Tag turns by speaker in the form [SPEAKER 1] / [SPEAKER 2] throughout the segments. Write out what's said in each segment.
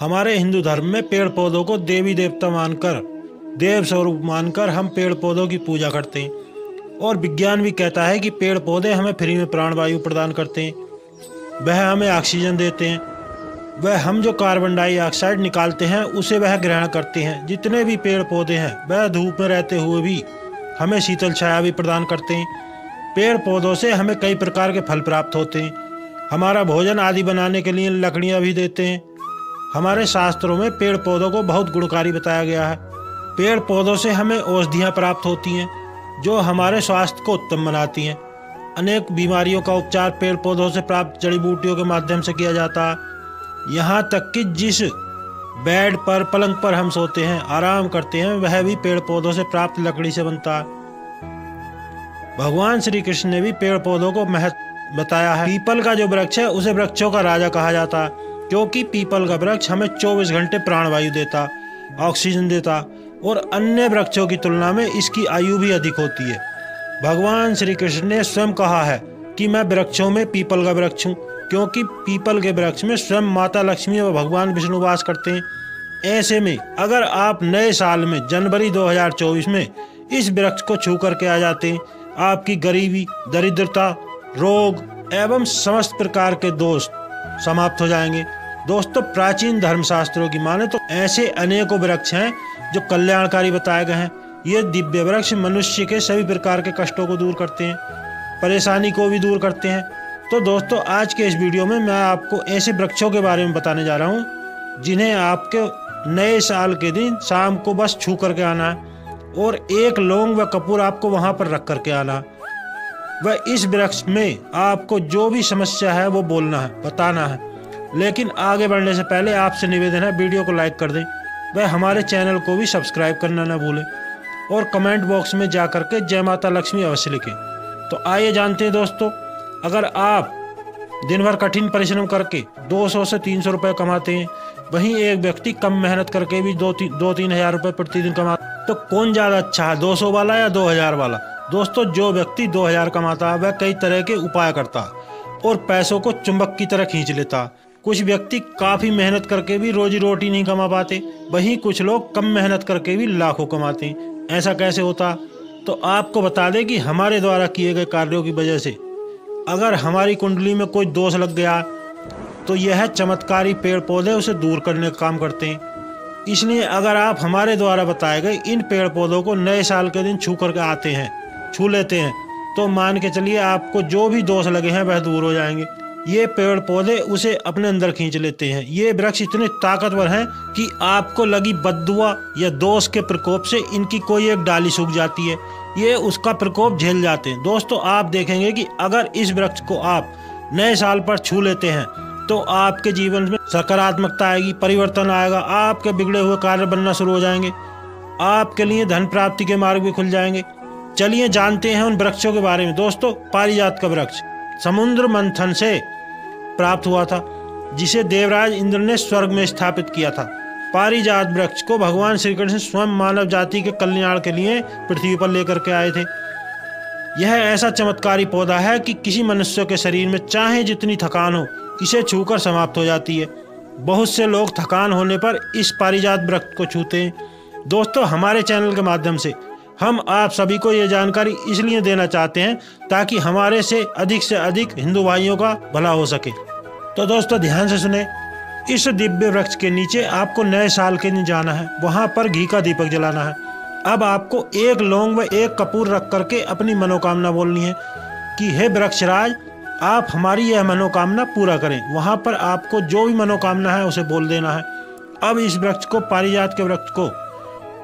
[SPEAKER 1] हमारे हिंदू धर्म में पेड़ पौधों को देवी देवता मानकर, देव स्वरूप मानकर हम पेड़ पौधों की पूजा करते हैं। और विज्ञान भी कहता है कि पेड़ पौधे हमें फ्री में प्राणवायु प्रदान करते हैं, वह हमें ऑक्सीजन देते हैं, वह हम जो कार्बन डाइऑक्साइड निकालते हैं उसे वह ग्रहण करते हैं। जितने भी पेड़ पौधे हैं वह धूप में रहते हुए भी हमें शीतल छाया भी प्रदान करते हैं। पेड़ पौधों से हमें कई प्रकार के फल प्राप्त होते हैं, हमारा भोजन आदि बनाने के लिए लकड़ियाँ भी देते हैं। हमारे शास्त्रों में पेड़ पौधों को बहुत गुणकारी बताया गया है। पेड़ पौधों से हमें औषधियाँ प्राप्त होती हैं जो हमारे स्वास्थ्य को उत्तम बनाती हैं। अनेक बीमारियों का उपचार पेड़ पौधों से प्राप्त जड़ी बूटियों के माध्यम से किया जाता है। यहाँ तक कि जिस बेड पर, पलंग पर हम सोते हैं, आराम करते हैं, वह भी पेड़ पौधों से प्राप्त लकड़ी से बनता है। भगवान श्री कृष्ण ने भी पेड़ पौधों को महत्व बताया है। पीपल का जो वृक्ष है उसे वृक्षों का राजा कहा जाता है, क्योंकि पीपल का वृक्ष हमें 24 घंटे प्राणवायु देता, ऑक्सीजन देता और अन्य वृक्षों की तुलना में इसकी आयु भी अधिक होती है। भगवान श्री कृष्ण ने स्वयं कहा है कि मैं वृक्षों में पीपल का वृक्ष हूँ, क्योंकि पीपल के वृक्ष में स्वयं माता लक्ष्मी व भगवान विष्णु वास करते हैं। ऐसे में अगर आप नए साल में जनवरी 2024 में इस वृक्ष को छू करके आ जाते हैं, आपकी गरीबी, दरिद्रता, रोग एवं समस्त प्रकार के दोष समाप्त हो जाएंगे। दोस्तों, प्राचीन धर्मशास्त्रों की माने तो ऐसे अनेकों वृक्ष हैं जो कल्याणकारी बताए गए हैं। ये दिव्य वृक्ष मनुष्य के सभी प्रकार के कष्टों को दूर करते हैं, परेशानी को भी दूर करते हैं। तो दोस्तों, आज के इस वीडियो में मैं आपको ऐसे वृक्षों के बारे में बताने जा रहा हूँ जिन्हें आपके नए साल के दिन शाम को बस छू करके आना है और एक लौंग व कपूर आपको वहाँ पर रख करके आना है। वह इस वृक्ष में आपको जो भी समस्या है वो बोलना है, बताना है। लेकिन आगे बढ़ने से पहले आपसे निवेदन है, वीडियो को लाइक कर दें, वह हमारे चैनल को भी सब्सक्राइब करना न भूलें और कमेंट बॉक्स में जा करके जय माता लक्ष्मी अवश्य लिखें। तो आइए जानते हैं दोस्तों, अगर आप दिन भर कठिन परिश्रम करके 200 से 300 रुपये कमाते हैं, वहीं एक व्यक्ति कम मेहनत करके भी 2-3 हज़ार रुपये प्रतिदिन कमाता, तो कौन ज़्यादा अच्छा है, 200 वाला या 2000 वाला? दोस्तों, जो व्यक्ति 2000 कमाता है वह कई तरह के उपाय करता है और पैसों को चुंबक की तरह खींच लेता है। कुछ व्यक्ति काफ़ी मेहनत करके भी रोजी रोटी नहीं कमा पाते, वहीं कुछ लोग कम मेहनत करके भी लाखों कमाते हैं। ऐसा कैसे होता? तो आपको बता दें कि हमारे द्वारा किए गए कार्यों की वजह से अगर हमारी कुंडली में कोई दोष लग गया तो यह चमत्कारी पेड़ पौधे उसे दूर करने का काम करते हैं। इसलिए अगर आप हमारे द्वारा बताए गए इन पेड़ पौधों को नए साल के दिन छू करके आते हैं, छू लेते हैं, तो मान के चलिए आपको जो भी दोष लगे हैं वह दूर हो जाएंगे। ये पेड़ पौधे उसे अपने अंदर खींच लेते हैं। ये वृक्ष इतने ताकतवर हैं कि आपको लगी बद्दुआ या दोष के प्रकोप से इनकी कोई एक डाली सूख जाती है, ये उसका प्रकोप झेल जाते हैं। दोस्तों, आप देखेंगे कि अगर इस वृक्ष को आप नए साल पर छू लेते हैं तो आपके जीवन में सकारात्मकता आएगी, परिवर्तन आएगा, आपके बिगड़े हुए कार्य बनना शुरू हो जाएंगे, आपके लिए धन प्राप्ति के मार्ग भी खुल जाएंगे। चलिए जानते हैं उन वृक्षों के बारे में। दोस्तों, पारिजात का वृक्ष समुद्र मंथन से प्राप्त हुआ था, जिसे देवराज इंद्र ने स्वर्ग में स्थापित किया था। पारिजात वृक्ष को भगवान श्री कृष्ण स्वयं मानव जाति के कल्याण के लिए पृथ्वी पर लेकर के आए थे। यह ऐसा चमत्कारी पौधा है कि किसी मनुष्य के शरीर में चाहे जितनी थकान हो, इसे छूकर समाप्त हो जाती है। बहुत से लोग थकान होने पर इस पारिजात वृक्ष को छूते हैं। दोस्तों, हमारे चैनल के माध्यम से हम आप सभी को ये जानकारी इसलिए देना चाहते हैं ताकि हमारे से अधिक हिंदू भाइयों का भला हो सके। तो दोस्तों, ध्यान से सुने, इस दिव्य वृक्ष के नीचे आपको नए साल के दिन जाना है, वहाँ पर घी का दीपक जलाना है। अब आपको एक लौंग व एक कपूर रख करके अपनी मनोकामना बोलनी है कि हे वृक्षराज, आप हमारी यह मनोकामना पूरा करें। वहाँ पर आपको जो भी मनोकामना है उसे बोल देना है। अब इस वृक्ष को, पारिजात के वृक्ष को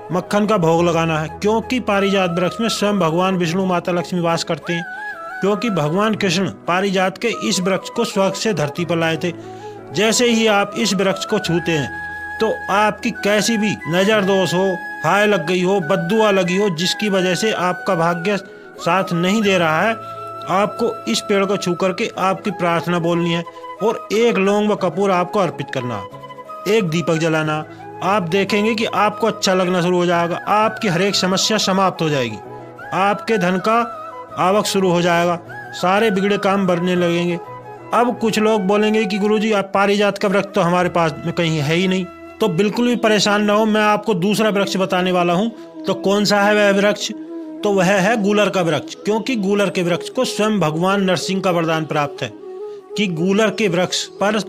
[SPEAKER 1] मक्खन का भोग लगाना है, क्योंकि पारिजात वृक्ष में स्वयं भगवान विष्णु, माता लक्ष्मी वास करते हैं। क्योंकि भगवान कृष्ण पारिजात के इस वृक्ष को स्वर्ग से धरती पर लाए थे। जैसे ही आप इस वृक्ष को छूते हैं तो आपकी कैसी भी नजर दोष हो, हाय लग गई हो, बद्दुआ लगी हो, जिसकी वजह से आपका भाग्य साथ नहीं दे रहा है, आपको इस पेड़ को छू करके आपकी प्रार्थना बोलनी है और एक लौंग व कपूर आपको अर्पित करना, एक दीपक जलाना। आप देखेंगे कि आपको अच्छा लगना शुरू हो जाएगा, आपकी हर एक समस्या समाप्त हो जाएगी, आपके धन का आवक शुरू हो जाएगा, सारे बिगड़े काम बढ़ने लगेंगे। अब कुछ लोग बोलेंगे कि गुरुजी आप पारिजात का वृक्ष तो हमारे पास में कहीं है ही नहीं, तो बिल्कुल भी परेशान ना हो, मैं आपको दूसरा वृक्ष बताने वाला हूँ। तो कौन सा है वह वृक्ष? तो वह है गूलर का वृक्ष, क्योंकि गूलर के वृक्ष को स्वयं भगवान नरसिंह का वरदान प्राप्त है कि गूलर के वृक्ष पर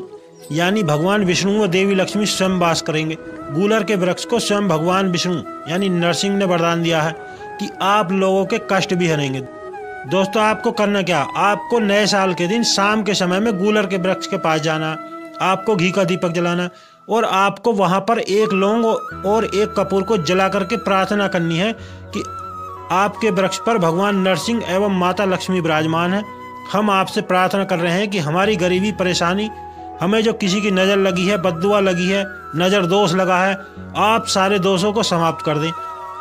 [SPEAKER 1] यानी भगवान विष्णु व देवी लक्ष्मी स्वयं वास करेंगे। गूलर के वृक्ष को स्वयं भगवान विष्णु यानी नरसिंह ने वरदान दिया है कि आप लोगों के कष्ट भी हरेंगे। दोस्तों आपको करना क्या, आपको नए साल के दिन शाम के समय में गूलर के वृक्ष के पास जाना, आपको घी का दीपक जलाना और आपको वहां पर एक लौंग और एक कपूर को जला करके प्रार्थना करनी है कि आपके वृक्ष पर भगवान नरसिंह एवं माता लक्ष्मी विराजमान है। हम आपसे प्रार्थना कर रहे हैं कि हमारी गरीबी परेशानी, हमें जो किसी की नज़र लगी है, बद्दुआ लगी है, नज़र दोष लगा है, आप सारे दोषों को समाप्त कर दें,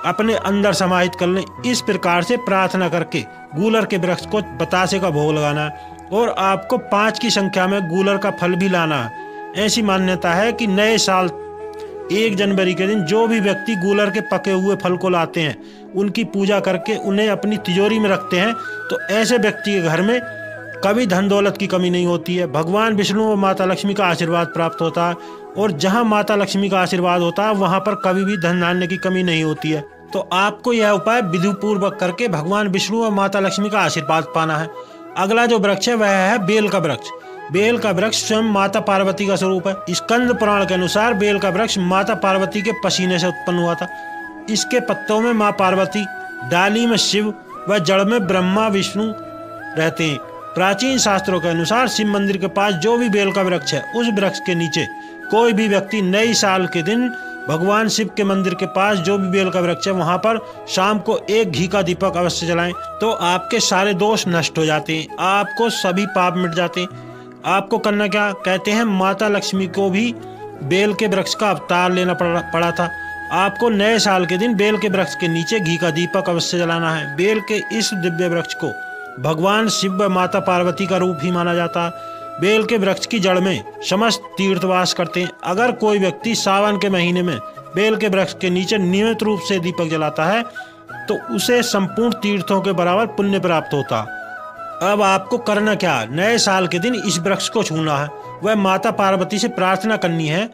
[SPEAKER 1] अपने अंदर समाहित कर लें। इस प्रकार से प्रार्थना करके गूलर के वृक्ष को बतासे का भोग लगाना है और आपको 5 की संख्या में गूलर का फल भी लाना है। ऐसी मान्यता है कि नए साल 1 जनवरी के दिन जो भी व्यक्ति गूलर के पके हुए फल को लाते हैं, उनकी पूजा करके उन्हें अपनी तिजोरी में रखते हैं, तो ऐसे व्यक्ति के घर में कभी धन दौलत की कमी नहीं होती है। भगवान विष्णु और माता लक्ष्मी का आशीर्वाद प्राप्त होता है और जहां माता लक्ष्मी का आशीर्वाद होता है वहां पर कभी भी धन धान्य की कमी नहीं होती है। तो आपको यह उपाय विधिपूर्वक करके भगवान विष्णु और माता लक्ष्मी का आशीर्वाद पाना है। अगला जो वृक्ष है वह है बेल का वृक्ष। बेल का वृक्ष स्वयं माता पार्वती का स्वरूप है। स्कंद पुराण के अनुसार बेल का वृक्ष माता पार्वती के पसीने से उत्पन्न हुआ था। इसके पत्तों में माँ पार्वती, डाली में शिव व जड़ में ब्रह्मा विष्णु रहते हैं। प्राचीन शास्त्रों के अनुसार शिव मंदिर के पास जो भी बेल का वृक्ष है, उस वृक्ष के नीचे कोई भी व्यक्ति नई साल के दिन भगवान शिव के मंदिर के पास जो भी बेल का वृक्ष है वहां पर शाम को एक घी का दीपक अवश्य जलाएं, तो आपके सारे दोष नष्ट हो जाते हैं, आपको सभी पाप मिट जाते हैं। आपको करना क्या, कहते हैं माता लक्ष्मी को भी बेल के वृक्ष का अवतार लेना पड़ा था। आपको नए साल के दिन बेल के वृक्ष के नीचे घी का दीपक अवश्य जलाना है। बेल के इस दिव्य वृक्ष को भगवान शिव व माता पार्वती का रूप ही माना जाता है। बेल के वृक्ष की जड़ में समस्त तीर्थवास करते हैं। अगर कोई व्यक्ति सावन के महीने में बेल के वृक्ष के नीचे नियमित रूप से दीपक जलाता है तो उसे संपूर्ण तीर्थों के बराबर पुण्य प्राप्त होता। अब आपको करना क्या, नए साल के दिन इस वृक्ष को छूना है। वह माता पार्वती से प्रार्थना करनी है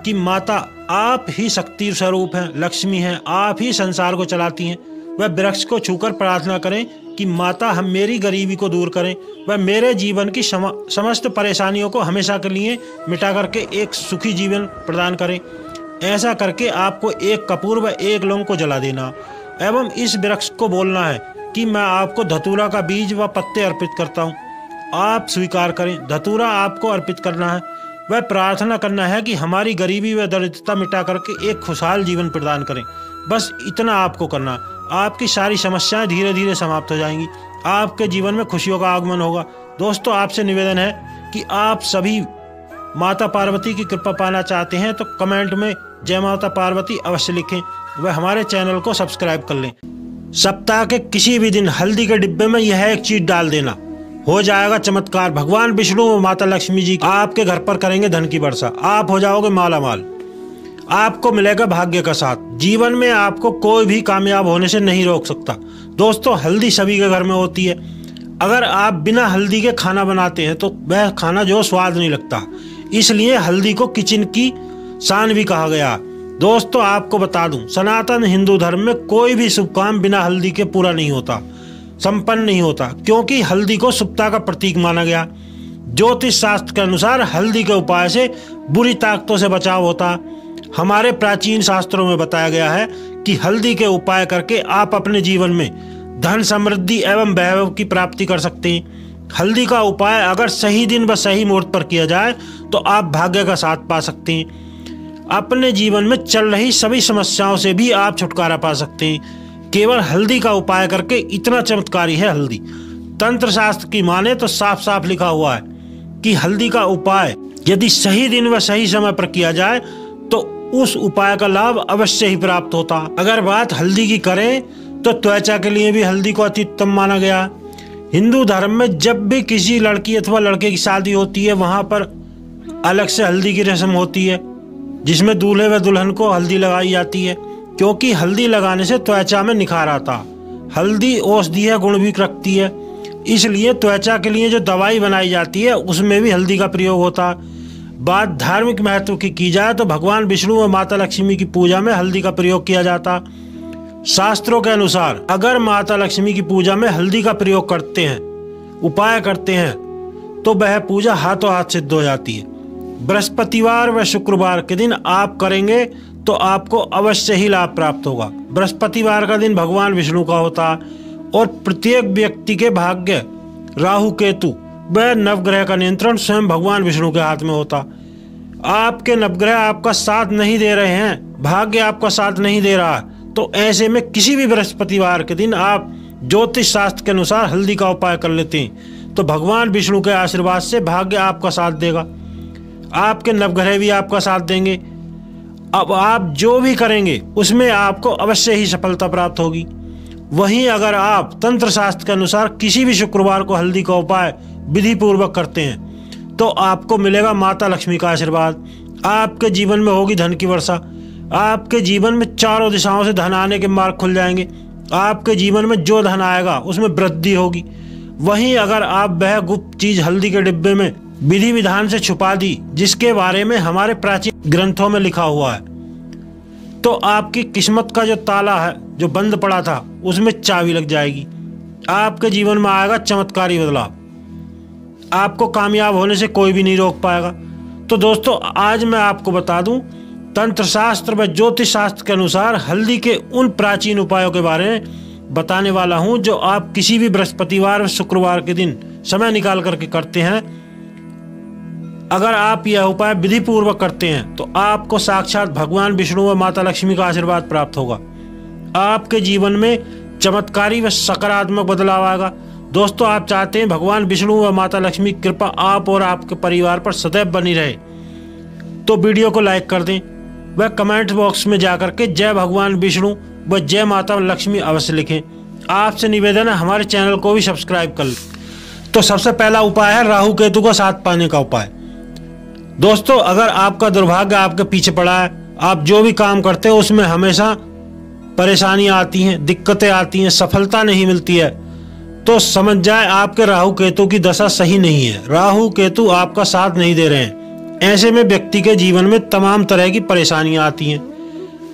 [SPEAKER 1] कि माता आप ही शक्ति स्वरूप हैं, लक्ष्मी हैं, आप ही संसार को चलाती हैं। वह वृक्ष को छूकर प्रार्थना करें कि माता हम मेरी गरीबी को दूर करें, वह मेरे जीवन की समस्त परेशानियों को हमेशा के लिए मिटा करके एक सुखी जीवन प्रदान करें। ऐसा करके आपको एक कपूर व एक लौंग को जला देना एवं इस वृक्ष को बोलना है कि मैं आपको धतूरा का बीज व पत्ते अर्पित करता हूँ, आप स्वीकार करें। धतूरा आपको अर्पित करना है। वह प्रार्थना करना है कि हमारी गरीबी व दरिद्रता मिटा करके एक खुशहाल जीवन प्रदान करें। बस इतना आपको करना, आपकी सारी समस्याएं धीरे धीरे समाप्त हो जाएंगी, आपके जीवन में खुशियों का आगमन होगा। दोस्तों आपसे निवेदन है कि आप सभी माता पार्वती की कृपा पाना चाहते हैं तो कमेंट में जय माता पार्वती अवश्य लिखें, वह हमारे चैनल को सब्सक्राइब कर लें। सप्ताह के किसी भी दिन हल्दी के डिब्बे में यह एक चीज डाल देना, हो जाएगा चमत्कार। भगवान विष्णु और माता लक्ष्मी जी आपके घर पर करेंगे धन की वर्षा, आप हो जाओगे माला माल, आपको मिलेगा भाग्य का साथ। जीवन में आपको कोई भी कामयाब होने से नहीं रोक सकता। दोस्तों हल्दी सभी के घर में होती है। अगर आप बिना हल्दी के खाना बनाते हैं तो वह खाना जो स्वाद नहीं लगता, इसलिए हल्दी को किचन की शान भी कहा गया। दोस्तों आपको बता दूं, सनातन हिंदू धर्म में कोई भी शुभ काम बिना हल्दी के पूरा नहीं होता, संपन्न नहीं होता, क्योंकि हल्दी को शुभता का प्रतीक माना गया। ज्योतिष शास्त्र के अनुसार हल्दी के उपाय से बुरी ताकतों से बचाव होता। हमारे प्राचीन शास्त्रों में बताया गया है कि हल्दी के उपाय करके आप अपने जीवन में धन समृद्धि एवं वैभव की प्राप्ति कर सकते हैं। हल्दी का उपाय अगर सही दिन व सही मुहूर्त पर किया जाए तो आप भाग्य का साथ पा सकते हैं। अपने जीवन में चल रही सभी समस्याओं से भी आप छुटकारा पा सकते हैं। केवल हल्दी का उपाय करके, इतना चमत्कारी है हल्दी। तंत्र शास्त्र की माने तो साफ साफ लिखा हुआ है कि हल्दी का उपाय यदि सही दिन व सही समय पर किया जाए तो उस उपाय का लाभ अवश्य ही प्राप्त होता। अगर बात हल्दी की करें तो त्वचा के लिए भी हल्दी को अति उत्तम माना गया। हिंदू धर्म में जब भी किसी लड़की अथवा लड़के की शादी होती है वहां पर अलग से हल्दी की रस्म होती है, जिसमें दूल्हे व दुल्हन को हल्दी लगाई जाती है, क्योंकि हल्दी लगाने से त्वचा में निखार आता। हल्दी औषधीय गुण भी रखती है, इसलिए त्वचा के लिए जो दवाई बनाई जाती है उसमें भी हल्दी का प्रयोग होता है। बात धार्मिक महत्व की जाए तो भगवान विष्णु व माता लक्ष्मी की पूजा में हल्दी का प्रयोग किया जाता। शास्त्रों के अनुसार अगर माता लक्ष्मी की पूजा में हल्दी का प्रयोग करते हैं, उपाय करते हैं, तो वह पूजा हाथों हाथ सिद्ध हो जाती है। बृहस्पतिवार व शुक्रवार के दिन आप करेंगे तो आपको अवश्य ही लाभ प्राप्त होगा। बृहस्पतिवार का दिन भगवान विष्णु का होता है और प्रत्येक व्यक्ति के भाग्य, राहु केतु व नवग्रह का नियंत्रण स्वयं भगवान विष्णु के हाथ में होता। आपके नवग्रह आपका साथ नहीं दे रहे हैं, भाग्य आपका साथ नहीं दे रहा, तो ऐसे में किसी भी बृहस्पतिवार के दिन आप ज्योतिष शास्त्र के अनुसार हल्दी का उपाय कर लेते हैं तो भगवान विष्णु के आशीर्वाद से भाग्य आपका साथ देगा, आपके नवग्रह भी आपका साथ देंगे। अब आप जो भी करेंगे उसमें आपको अवश्य ही सफलता प्राप्त होगी। वहीं अगर आप तंत्र शास्त्र के अनुसार किसी भी शुक्रवार को हल्दी का उपाय विधि पूर्वक करते हैं तो आपको मिलेगा माता लक्ष्मी का आशीर्वाद, आपके जीवन में होगी धन की वर्षा, आपके जीवन में चारों दिशाओं से धन आने के मार्ग खुल जाएंगे, आपके जीवन में जो धन आएगा उसमें वृद्धि होगी। वहीं अगर आप वह गुप्त चीज हल्दी के डिब्बे में विधि विधान से छुपा दी जिसके बारे में हमारे प्राचीन ग्रंथों में लिखा हुआ है, तो आपकी किस्मत का जो ताला है जो बंद पड़ा था उसमें चाबी लग जाएगी। आपके जीवन में आएगा चमत्कारी बदलाव, आपको कामयाब होने से कोई भी नहीं रोक पाएगा। तो दोस्तों आज मैं आपको बता दूं तंत्र शास्त्र व ज्योतिष शास्त्र के अनुसार हल्दी के उन प्राचीन उपायों के बारे में बताने वाला हूं जो आप किसी भी बृहस्पतिवार व शुक्रवार के दिन समय निकाल करके करते हैं। अगर आप यह उपाय विधि पूर्वक करते हैं तो आपको साक्षात भगवान विष्णु व माता लक्ष्मी का आशीर्वाद प्राप्त होगा, आपके जीवन में चमत्कारी व सकारात्मक बदलाव आएगा। दोस्तों आप चाहते हैं भगवान विष्णु व माता लक्ष्मी की कृपा आप और आपके परिवार पर सदैव बनी रहे तो वीडियो को लाइक कर दें व कमेंट बॉक्स में जाकर के जय भगवान विष्णु व जय माता लक्ष्मी अवश्य लिखें। आपसे निवेदन है हमारे चैनल को भी सब्सक्राइब कर लें। तो सबसे पहला उपाय है राहु केतु का साथ पाने का उपाय। दोस्तों अगर आपका दुर्भाग्य आपके पीछे पड़ा है, आप जो भी काम करते हो उसमें हमेशा परेशानियां आती हैं, दिक्कतें आती हैं, सफलता नहीं मिलती है, तो समझ जाए आपके राहु केतु की दशा सही नहीं है, राहु केतु आपका साथ नहीं दे रहे हैं। ऐसे में व्यक्ति के जीवन में तमाम तरह की परेशानियां आती हैं।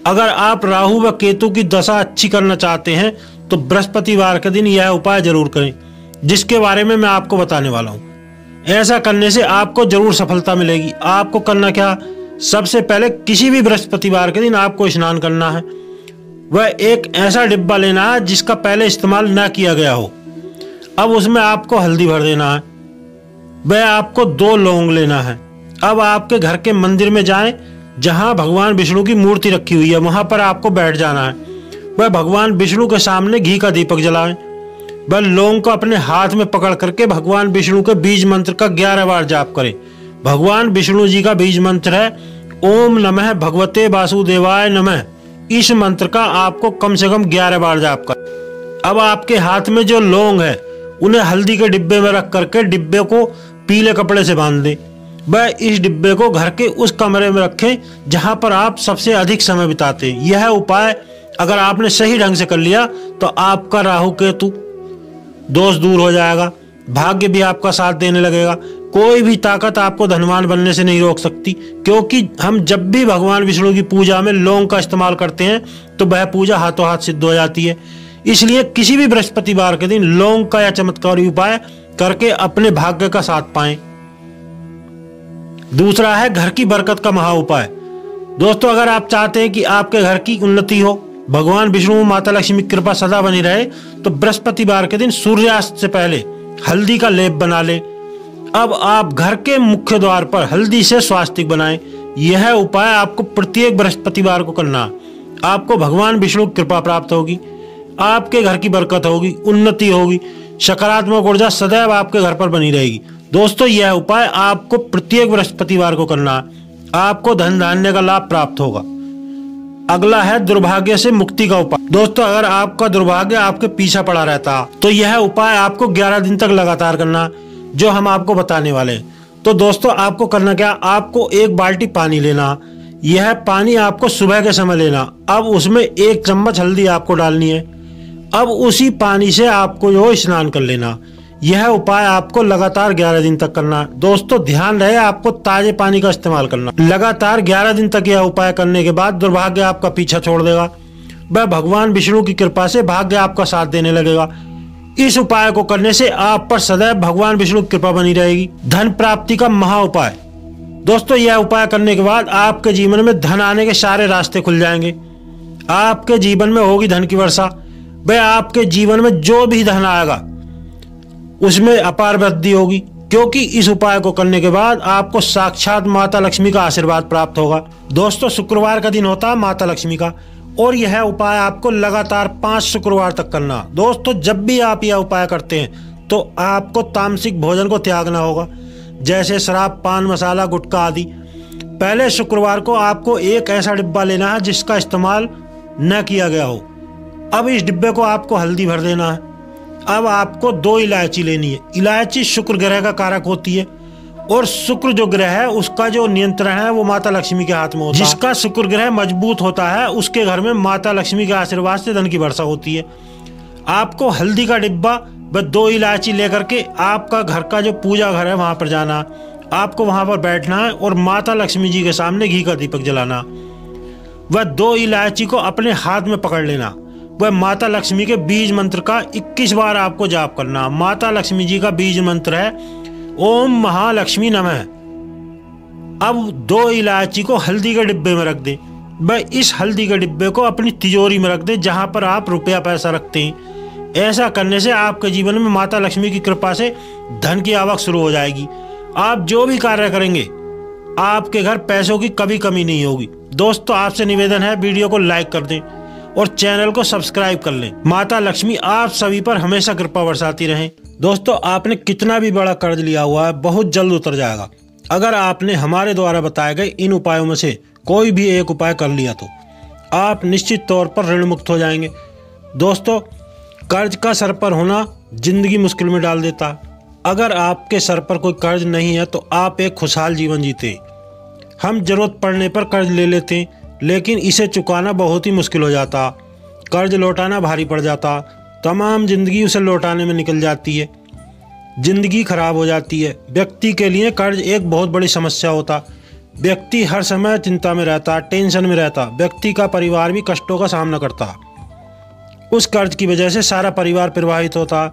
[SPEAKER 1] अगर आप राहु व केतु की दशा अच्छी करना चाहते हैं तो बृहस्पतिवार के दिन यह उपाय जरूर करें जिसके बारे में मैं आपको बताने वाला हूं। ऐसा करने से आपको जरूर सफलता मिलेगी। आपको करना क्या, सबसे पहले किसी भी बृहस्पतिवार के दिन आपको स्नान करना है। वह एक ऐसा डिब्बा लेना है जिसका पहले इस्तेमाल ना किया गया हो। अब उसमें आपको हल्दी भर देना है। वह आपको 2 लौंग लेना है। अब आपके घर के मंदिर में जाएं जहां भगवान विष्णु की मूर्ति रखी हुई है, वहां पर आपको बैठ जाना है। वह भगवान विष्णु के सामने घी का दीपक जलाएं। वह लौंग को अपने हाथ में पकड़ करके भगवान विष्णु के बीज मंत्र का 11 बार जाप करें। भगवान विष्णु जी का बीज मंत्र है ओम नमः भगवते वासुदेवाय नमः। इस मंत्र का आपको कम से कम 11 बार जाप कर। अब आपके हाथ में जो लौंग है उन्हें हल्दी के डिब्बे में रख करके डिब्बे को पीले कपड़े से बांध दें। वह इस डिब्बे को घर के उस कमरे में रखें जहां पर आप सबसे अधिक समय बिताते हैं। यह उपाय अगर आपने सही ढंग से कर लिया तो आपका राहु केतु दोष दूर हो जाएगा, भाग्य भी आपका साथ देने लगेगा। कोई भी ताकत आपको धनवान बनने से नहीं रोक सकती, क्योंकि हम जब भी भगवान विष्णु की पूजा में लौंग का इस्तेमाल करते हैं तो वह पूजा हाथों हाथ सिद्ध हो जाती है। इसलिए किसी भी बृहस्पतिवार के दिन लौंग का या चमत्कारी उपाय करके अपने भाग्य का साथ पाएं। दूसरा है घर की बरकत का महा उपाय। दोस्तों अगर आप चाहते हैं कि आपके घर की उन्नति हो, भगवान विष्णु माता लक्ष्मी की कृपा सदा बनी रहे, तो बृहस्पतिवार के दिन सूर्यास्त से पहले हल्दी का लेप बना लें। अब आप घर के मुख्य द्वार पर हल्दी से स्वास्तिक बनाएं। यह उपाय आपको प्रत्येक बृहस्पतिवार को करना। आपको भगवान विष्णु की कृपा प्राप्त होगी, आपके घर की बरकत होगी, उन्नति होगी, सकारात्मक ऊर्जा सदैव आपके घर पर बनी रहेगी। दोस्तों यह उपाय आपको प्रत्येक बृहस्पतिवार को करना है। आपको धन धान्य का लाभ प्राप्त होगा। अगला है दुर्भाग्य से मुक्ति का उपाय। दोस्तों अगर आपका दुर्भाग्य आपके पीछे पड़ा रहता तो यह उपाय आपको 11 दिन तक लगातार करना, जो हम आपको बताने वाले हैं। तो दोस्तों आपको करना क्या, आपको 1 बाल्टी पानी लेना। यह पानी आपको सुबह के समय लेना। अब उसमें 1 चम्मच हल्दी आपको डालनी है। अब उसी पानी से आपको जो स्नान कर लेना। यह उपाय आपको लगातार 11 दिन तक करना है। दोस्तों ध्यान रहे, आपको ताजे पानी का इस्तेमाल करना। लगातार 11 दिन तक यह उपाय करने के बाद दुर्भाग्य आपका पीछा छोड़ देगा। वह भगवान विष्णु की कृपा से भाग्य आपका साथ देने लगेगा। इस उपाय को करने से आप पर सदैव भगवान विष्णु की कृपा बनी रहेगी। धन प्राप्ति का महा उपाय। दोस्तों यह उपाय करने के बाद आपके जीवन में धन आने के सारे रास्ते खुल जाएंगे। आपके जीवन में होगी धन की वर्षा। वह आपके जीवन में जो भी धन आएगा उसमें अपार वृद्धि होगी, क्योंकि इस उपाय को करने के बाद आपको साक्षात माता लक्ष्मी का आशीर्वाद प्राप्त होगा। दोस्तों शुक्रवार का दिन होता है माता लक्ष्मी का, और यह उपाय आपको लगातार 5 शुक्रवार तक करना। दोस्तों जब भी आप यह उपाय करते हैं तो आपको तामसिक भोजन को त्यागना होगा, जैसे शराब, पान मसाला, गुटखा आदि। पहले शुक्रवार को आपको एक ऐसा डिब्बा लेना है जिसका इस्तेमाल न किया गया हो। अब इस डिब्बे को आपको हल्दी भर देना है। अब आपको 2 इलायची लेनी है। इलायची शुक्र ग्रह का कारक होती है, और शुक्र जो ग्रह है उसका जो नियंत्रण है वो माता लक्ष्मी के हाथ में होता है। जिसका शुक्र ग्रह मजबूत होता है उसके घर में माता लक्ष्मी के आशीर्वाद से धन की वर्षा होती है। आपको हल्दी का डिब्बा व 2 इलायची लेकर के आपका घर का जो पूजा घर है वहां पर जाना। आपको वहां पर बैठना है और माता लक्ष्मी जी के सामने घी का दीपक जलाना। वह 2 इलायची को अपने हाथ में पकड़ लेना। वह माता लक्ष्मी के बीज मंत्र का 21 बार आपको जाप करना। माता लक्ष्मी जी का बीज मंत्र है ओम महालक्ष्मी नमः। अब 2 इलायची को हल्दी के डिब्बे में रख दें। वह इस हल्दी के डिब्बे को अपनी तिजोरी में रख दें, जहां पर आप रुपया पैसा रखते हैं। ऐसा करने से आपके जीवन में माता लक्ष्मी की कृपा से धन की आवक शुरू हो जाएगी। आप जो भी कार्य करेंगे आपके घर पैसों की कभी कमी नहीं होगी। दोस्तों आपसे निवेदन है, वीडियो को लाइक कर दें और चैनल को सब्सक्राइब कर लें। माता लक्ष्मी आप सभी पर हमेशा कृपा बरसाती रहें। दोस्तों आपने कितना भी बड़ा कर्ज लिया हुआ है बहुत जल्द उतर जाएगा। अगर आपने हमारे द्वारा बताए गए इन उपायों में से कोई भी एक उपाय कर लिया तो आप निश्चित तौर पर ऋण मुक्त हो जाएंगे। दोस्तों कर्ज का सर पर होना जिंदगी मुश्किल में डाल देता है। अगर आपके सर पर कोई कर्ज नहीं है तो आप एक खुशहाल जीवन जीते। हम जरूरत पड़ने पर कर्ज ले लेते हैं, लेकिन इसे चुकाना बहुत ही मुश्किल हो जाता। कर्ज लौटाना भारी पड़ जाता। तमाम जिंदगी उसे लौटाने में निकल जाती है। जिंदगी खराब हो जाती है। व्यक्ति के लिए कर्ज एक बहुत बड़ी समस्या होता। व्यक्ति हर समय चिंता में रहता, टेंशन में रहता। व्यक्ति का परिवार भी कष्टों का सामना करता। उस कर्ज की वजह से सारा परिवार प्रभावित होता।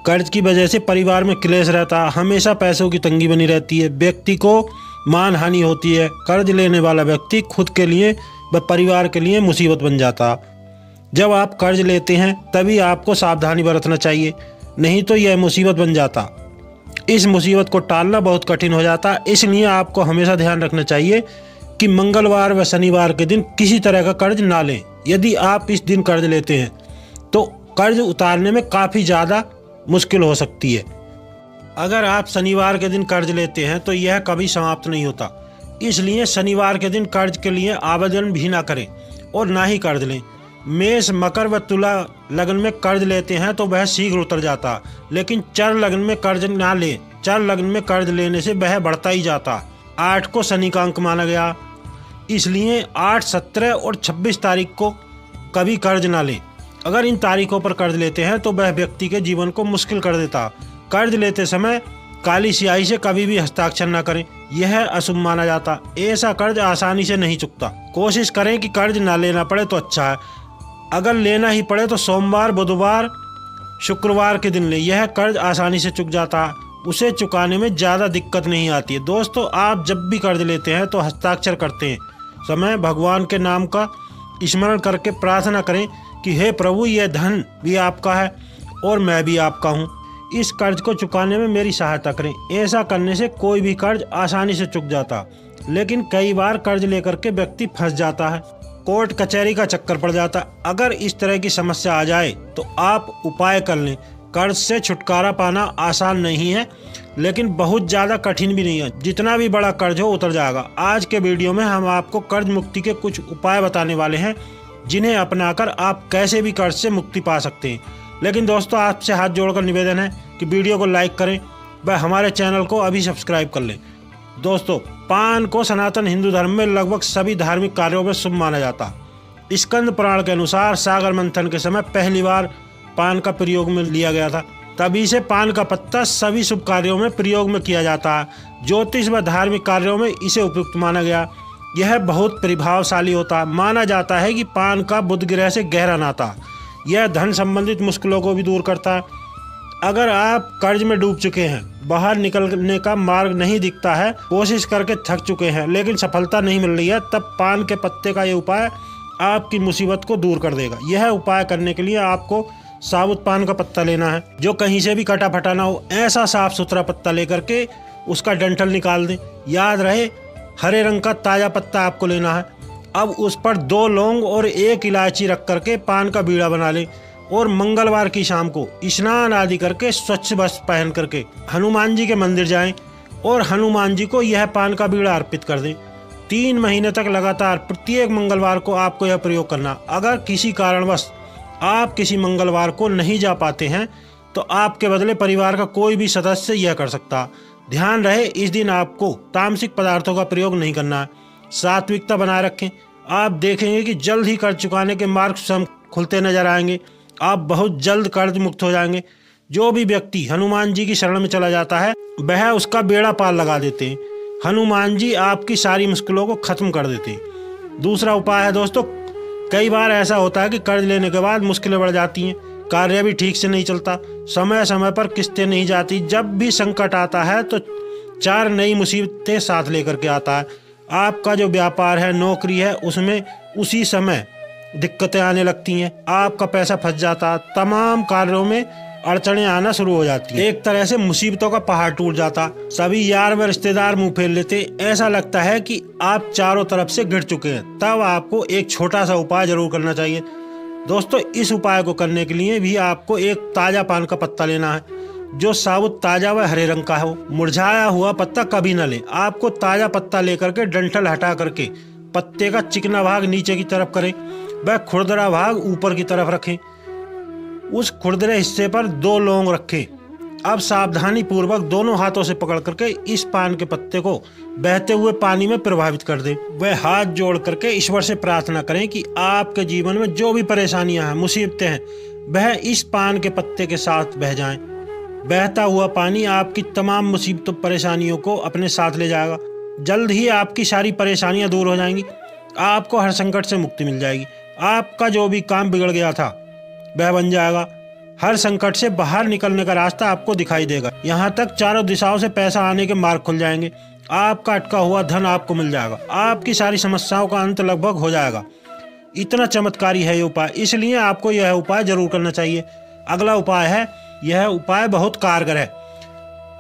[SPEAKER 1] कर्ज की वजह से परिवार में क्लेश रहता। हमेशा पैसों की तंगी बनी रहती है। व्यक्ति को मान हानि होती है। कर्ज लेने वाला व्यक्ति खुद के लिए व परिवार के लिए मुसीबत बन जाता। जब आप कर्ज लेते हैं तभी आपको सावधानी बरतना चाहिए, नहीं तो यह मुसीबत बन जाता। इस मुसीबत को टालना बहुत कठिन हो जाता। इसलिए आपको हमेशा ध्यान रखना चाहिए कि मंगलवार व शनिवार के दिन किसी तरह का कर्ज ना लें। यदि आप इस दिन कर्ज लेते हैं तो कर्ज उतारने में काफ़ी ज़्यादा मुश्किल हो सकती है। अगर आप शनिवार के दिन कर्ज लेते हैं तो यह कभी समाप्त नहीं होता। इसलिए शनिवार के दिन कर्ज के लिए आवेदन भी ना करें और ना ही कर्ज लें। मेष, मकर व तुला लग्न में कर्ज लेते हैं तो वह शीघ्र उतर जाता, लेकिन चर लग्न में कर्ज ना लें। चर लग्न में कर्ज लेने से वह बढ़ता ही जाता। 8 को शनि का अंक माना गया, इसलिए 8, 17 और 26 तारीख को कभी कर्ज ना लें। अगर इन तारीखों पर कर्ज लेते हैं तो वह व्यक्ति के जीवन को मुश्किल कर देता। कर्ज लेते समय काली स्याही से कभी भी हस्ताक्षर न करें, यह अशुभ माना जाता। ऐसा कर्ज आसानी से नहीं चुकता। कोशिश करें कि कर्ज ना लेना पड़े तो अच्छा है। अगर लेना ही पड़े तो सोमवार, बुधवार, शुक्रवार के दिन ले। यह कर्ज आसानी से चुक जाता है। उसे चुकाने में ज़्यादा दिक्कत नहीं आती है। दोस्तों आप जब भी कर्ज लेते हैं तो हस्ताक्षर करते हैं समय भगवान के नाम का स्मरण करके प्रार्थना करें कि हे प्रभु, यह धन भी आपका है और मैं भी आपका हूँ। इस कर्ज को चुकाने में मेरी सहायता करें। ऐसा करने से कोई भी कर्ज आसानी से चुक जाता। लेकिन कई बार कर्ज लेकर के व्यक्ति फंस जाता है, कोर्ट कचहरी का चक्कर पड़ जाता। अगर इस तरह की समस्या आ जाए तो आप उपाय कर लें। कर्ज से छुटकारा पाना आसान नहीं है, लेकिन बहुत ज़्यादा कठिन भी नहीं है। जितना भी बड़ा कर्ज हो उतर जाएगा। आज के वीडियो में हम आपको कर्ज मुक्ति के कुछ उपाय बताने वाले हैं, जिन्हें अपनाकर आप कैसे भी कर्ज से मुक्ति पा सकते हैं। लेकिन दोस्तों आपसे हाथ जोड़कर निवेदन है कि वीडियो को लाइक करें व हमारे चैनल को अभी सब्सक्राइब कर लें। दोस्तों पान को सनातन हिंदू धर्म में लगभग सभी धार्मिक कार्यों में शुभ माना जाता। स्कंद पुराण के अनुसार सागर मंथन के समय पहली बार पान का प्रयोग में लिया गया था। तभी से पान का पत्ता सभी शुभ कार्यों में प्रयोग में किया जाता है। ज्योतिष व धार्मिक कार्यों में इसे उपयुक्त माना गया। यह बहुत प्रभावशाली होता है। माना जाता है कि पान का बुध ग्रह से गहरा नाता। यह धन संबंधित मुश्किलों को भी दूर करता है। अगर आप कर्ज में डूब चुके हैं, बाहर निकलने का मार्ग नहीं दिखता है, कोशिश करके थक चुके हैं लेकिन सफलता नहीं मिल रही है, तब पान के पत्ते का ये उपाय आपकी मुसीबत को दूर कर देगा। यह उपाय करने के लिए आपको साबुत पान का पत्ता लेना है, जो कहीं से भी कटा फटा ना हो। ऐसा साफ सुथरा पत्ता लेकर के उसका डंठल निकाल दें। याद रहे, हरे रंग का ताज़ा पत्ता आपको लेना है। अब उस पर 2 लौंग और 1 इलायची रख करके पान का बीड़ा बना लें और मंगलवार की शाम को स्नान आदि करके स्वच्छ वस्त्र पहन करके हनुमान जी के मंदिर जाएं और हनुमान जी को यह पान का बीड़ा अर्पित कर दें। 3 महीने तक लगातार प्रत्येक मंगलवार को आपको यह प्रयोग करना। अगर किसी कारणवश आप किसी मंगलवार को नहीं जा पाते हैं तो आपके बदले परिवार का कोई भी सदस्य यह कर सकता। ध्यान रहे, इस दिन आपको तामसिक पदार्थों का प्रयोग नहीं करना है। सात्विकता बनाए रखें। आप देखेंगे कि जल्द ही कर्ज चुकाने के मार्ग स्वयं खुलते नजर आएंगे। आप बहुत जल्द कर्ज मुक्त हो जाएंगे। जो भी व्यक्ति हनुमान जी की शरण में चला जाता है वह उसका बेड़ा पार लगा देते हैं। हनुमान जी आपकी सारी मुश्किलों को खत्म कर देते हैं। दूसरा उपाय है दोस्तों, कई बार ऐसा होता है कि कर्ज लेने के बाद मुश्किलें बढ़ जाती हैं, कार्य भी ठीक से नहीं चलता, समय समय पर किस्तें नहीं जाती। जब भी संकट आता है तो 4 नई मुसीबतें साथ लेकर के आता है। आपका जो व्यापार है, नौकरी है, उसमें उसी समय दिक्कतें आने लगती हैं। आपका पैसा फंस जाता है, तमाम कार्यों में अड़चनें आना शुरू हो जाती हैं। एक तरह से मुसीबतों का पहाड़ टूट जाता। सभी यार व रिश्तेदार मुंह फेर लेते। ऐसा लगता है कि आप चारों तरफ से गिर चुके हैं। तब आपको एक छोटा सा उपाय जरूर करना चाहिए दोस्तों। इस उपाय को करने के लिए भी आपको एक ताज़ा पान का पत्ता लेना है, जो साबुत ताज़ा व हरे रंग का हो। मुरझाया हुआ पत्ता कभी न लें। आपको ताज़ा पत्ता लेकर के डंठल हटा करके पत्ते का चिकना भाग नीचे की तरफ करें, वह खुरदरा भाग ऊपर की तरफ रखें। उस खुरदरे हिस्से पर 2 लौंग रखें। अब सावधानी पूर्वक दोनों हाथों से पकड़ करके इस पान के पत्ते को बहते हुए पानी में प्रभावित कर दें। वह हाथ जोड़ करके ईश्वर से प्रार्थना करें कि आपके जीवन में जो भी परेशानियां हैं, मुसीबतें हैं, वह इस पान के पत्ते के साथ बह जाएं। बहता हुआ पानी आपकी तमाम मुसीबतों परेशानियों को अपने साथ ले जाएगा। जल्द ही आपकी सारी परेशानियां दूर हो जाएंगी। आपको हर संकट से मुक्ति मिल जाएगी। आपका जो भी काम बिगड़ गया था वह बन जाएगा। हर संकट से बाहर निकलने का रास्ता आपको दिखाई देगा। यहाँ तक चारों दिशाओं से पैसा आने के मार्ग खुल जाएंगे। आपका अटका हुआ धन आपको मिल जाएगा। आपकी सारी समस्याओं का अंत लगभग हो जाएगा। इतना चमत्कारी है ये उपाय, इसलिए आपको यह उपाय जरूर करना चाहिए। अगला उपाय है, यह उपाय बहुत कारगर है।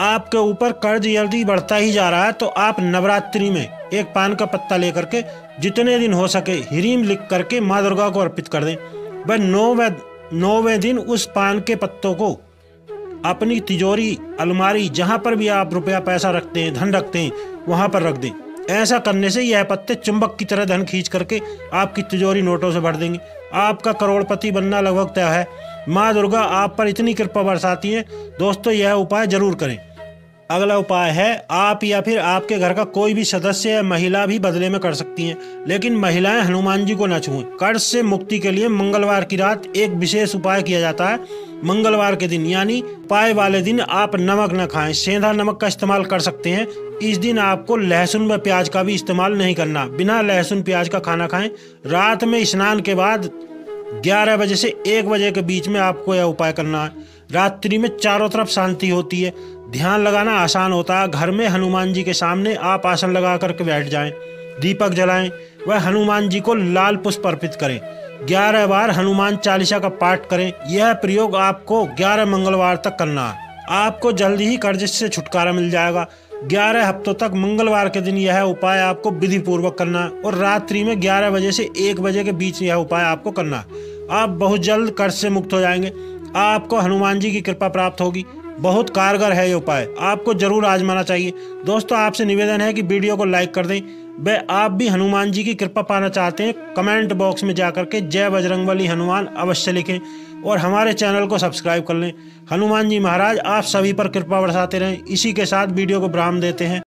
[SPEAKER 1] आपके ऊपर कर्ज यदि बढ़ता ही जा रहा है तो आप नवरात्रि में एक पान का पत्ता लेकर के जितने दिन हो सके ह्रीम लिख करके माँ दुर्गा को अर्पित कर दें। वह 9वें दिन उस पान के पत्तों को अपनी तिजोरी, अलमारी, जहाँ पर भी आप रुपया पैसा रखते हैं, धन रखते हैं, वहाँ पर रख दें। ऐसा करने से यह पत्ते चुंबक की तरह धन खींच करके आपकी तिजोरी नोटों से भर देंगे। आपका करोड़पति बनना लगभग तय है। माँ दुर्गा आप पर इतनी कृपा बरसाती हैं। दोस्तों, यह उपाय जरूर करें। अगला उपाय है, आप या फिर आपके घर का कोई भी सदस्य या महिला भी बदले में कर सकती हैं, लेकिन महिलाएं हनुमान जी को न छुएं। कर्ज से मुक्ति के लिए मंगलवार की रात एक विशेष उपाय किया जाता है। मंगलवार के दिन यानी उपाय वाले दिन आप नमक न खाएं, सेंधा नमक का इस्तेमाल कर सकते हैं। इस दिन आपको लहसुन व प्याज का भी इस्तेमाल नहीं करना। बिना लहसुन प्याज का खाना खाएं। रात में स्नान के बाद 11 बजे से 1 बजे के बीच में आपको यह उपाय करना है। रात्रि में चारों तरफ शांति होती है। ध्यान लगाना आसान होता है। घर में हनुमान जी के सामने आप आसन लगा करके बैठ जाएं, दीपक जलाएं, वह हनुमान जी को लाल पुष्प अर्पित करें। 11 बार हनुमान चालीसा का पाठ करें। यह प्रयोग आपको 11 मंगलवार तक करना है। आपको जल्दी ही कर्ज से छुटकारा मिल जाएगा। 11 हफ्तों तक मंगलवार के दिन यह उपाय आपको विधि पूर्वक करना है और रात्रि में 11 बजे से 1 बजे के बीच यह उपाय आपको करना है। आप बहुत जल्द कर्ज से मुक्त हो जाएंगे। आपको हनुमान जी की कृपा प्राप्त होगी। बहुत कारगर है ये उपाय, आपको जरूर आजमाना चाहिए। दोस्तों, आपसे निवेदन है कि वीडियो को लाइक कर दें। वे आप भी हनुमान जी की कृपा पाना चाहते हैं, कमेंट बॉक्स में जाकर के जय बजरंगबली हनुमान अवश्य लिखें और हमारे चैनल को सब्सक्राइब कर लें। हनुमान जी महाराज आप सभी पर कृपा बरसाते रहें। इसी के साथ वीडियो को विराम देते हैं।